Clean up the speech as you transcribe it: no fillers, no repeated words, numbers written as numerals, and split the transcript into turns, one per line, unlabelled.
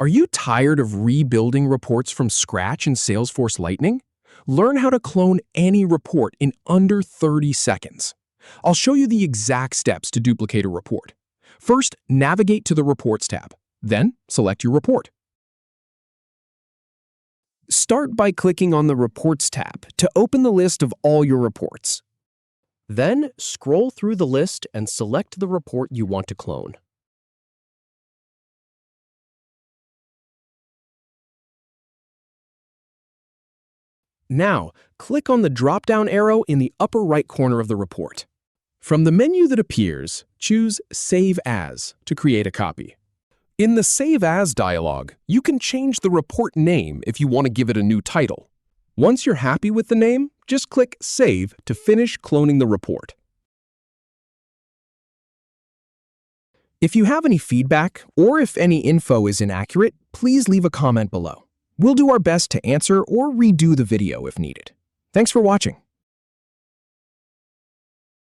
Are you tired of rebuilding reports from scratch in Salesforce Lightning? Learn how to clone any report in under 30 seconds. I'll show you the exact steps to duplicate a report. First, navigate to the Reports tab. Then, select your report. Start by clicking on the Reports tab to open the list of all your reports. Then, scroll through the list and select the report you want to clone. Now, click on the drop-down arrow in the upper right corner of the report. From the menu that appears, choose Save As to create a copy. In the Save As dialog, you can change the report name if you want to give it a new title. Once you're happy with the name, just click Save to finish cloning the report. If you have any feedback or if any info is inaccurate, please leave a comment below. We'll do our best to answer or redo the video if needed. Thanks for watching.